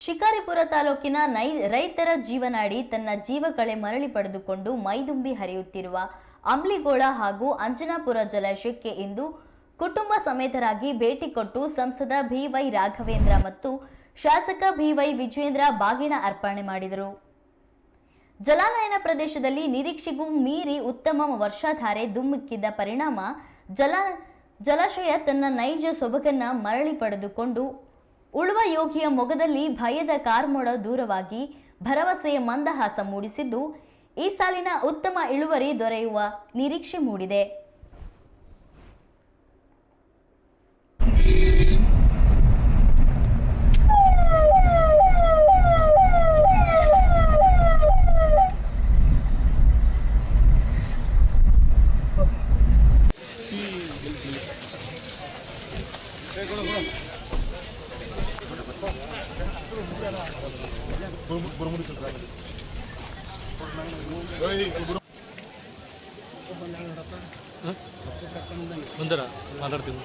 ಶಿಕಾರಿಪುರ ತಾಲೂಕಿನ ರೈತರ ಜೀವನಾಡಿ ತನ್ನ ಜೀವಕಳೆ ಮರಳಿ ಪಡೆದುಕೊಂಡು ಮೈದುಂಬಿ ಹರಿಯುತ್ತಿರುವ ಅಂಬ್ಲಿಗೋಳ ಹಾಗೂ ಅಂಜನಾಪುರ ಜಲಾಶಯಕ್ಕೆ ಇಂದು ಕುಟುಂಬ ಸಮೇತರಾಗಿ ಭೇಟಿ ಕೊಟ್ಟು ಸಂಸದ ಬಿ.ವೈ. ರಾಘವೇಂದ್ರ ಮತ್ತು ಶಾಸಕ ಬಿ.ವೈ. ವಿಜೇಂದ್ರ ಬಾಗಿನ ಅರ್ಪಣೆ ಮಾಡಿದರು. ಜಲಾನಯನ ಪ್ರದೇಶದಲ್ಲಿ ನಿರೀಕ್ಷೆಗೂ ಮೀರಿ ಉತ್ತಮ ವರ್ಷಾಧಾರೆ ಧುಮ್ಮಿಕ್ಕಿದ ಪರಿಣಾಮ ಜಲಾಶಯ ತನ್ನ ನೈಜ ಸೊಬಗನ್ನ ಮರಳಿ ಪಡೆದುಕೊಂಡು ಉಳುವ ಯೋಗಿಯ ಮೊಗದಲ್ಲಿ ಭಯದ ಕಾರ್ಮೋಡ ದೂರವಾಗಿ ಭರವಸೆಯ ಮಂದಹಾಸ ಮೂಡಿಸಿದ್ದು ಈ ಸಾಲಿನ ಉತ್ತಮ ಇಳುವರಿ ದೊರೆಯುವ ನಿರೀಕ್ಷೆ ಮೂಡಿದೆ. ಮುಂದರ ಮಾತಾಡ್ತೀವಿ.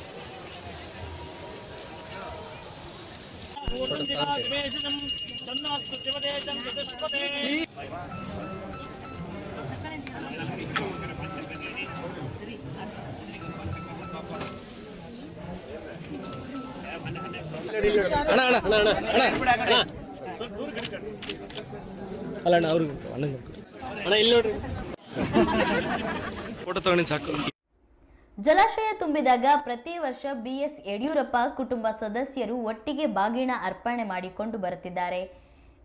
ಅಲ್ಲ ಅಣ್ಣ ಅವ್ರಿಗೆ ಅಣ್ಣ ಇಲ್ಲಿ ನೋಡ್ರಿ ಫೋಟೋ ತಗೊಂಡು ಸಾಕು. ಜಲಾಶಯ ತುಂಬಿದಾಗ ಪ್ರತಿ ವರ್ಷ ಬಿ.ಎಸ್. ಯಡಿಯೂರಪ್ಪ ಕುಟುಂಬ ಸದಸ್ಯರು ಒಟ್ಟಿಗೆ ಬಾಗಿನ ಅರ್ಪಣೆ ಮಾಡಿಕೊಂಡು ಬರುತ್ತಿದ್ದಾರೆ.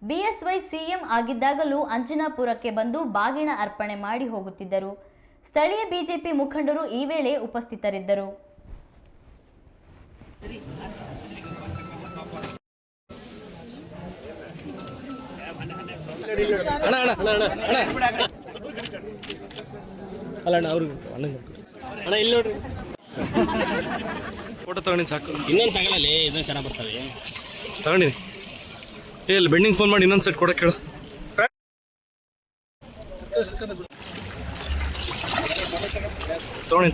ಬಿ.ಎಸ್.ವೈ. ಸಿಎಂ ಆಗಿದ್ದಾಗಲೂ ಅಂಜನಾಪುರಕ್ಕೆ ಬಂದು ಬಾಗಿನ ಅರ್ಪಣೆ ಮಾಡಿ ಹೋಗುತ್ತಿದ್ದರು. ಸ್ಥಳೀಯ ಬಿಜೆಪಿ ಮುಖಂಡರು ಈ ವೇಳೆ ಉಪಸ್ಥಿತರಿದ್ದರು. ಅಲ್ಲ ಅಣ್ಣ ಅವ್ರಿಗೆ ಅಣ್ಣ ಇಲ್ಲಿ ನೋಡ್ರಿ ಫೋಟೋ ತಗೊಂಡು ಸಾಕು. ಇನ್ನೊಂದು ತಗೊಳ್ಳಲಿ, ಇದೊಂದು ಚೆನ್ನಾಗಿ ಬರ್ತವೆ. ತಗೊಂಡಿನಿ. ಇಲ್ಲಿ ಬೆಂಡಿಂಗ್ ಫೋನ್ ಮಾಡಿ ಇನ್ನೊಂದು ಸೆಟ್ ಕೊಡಕ್ಕೆ ಹೇಳು. ತಗೊಂಡಿ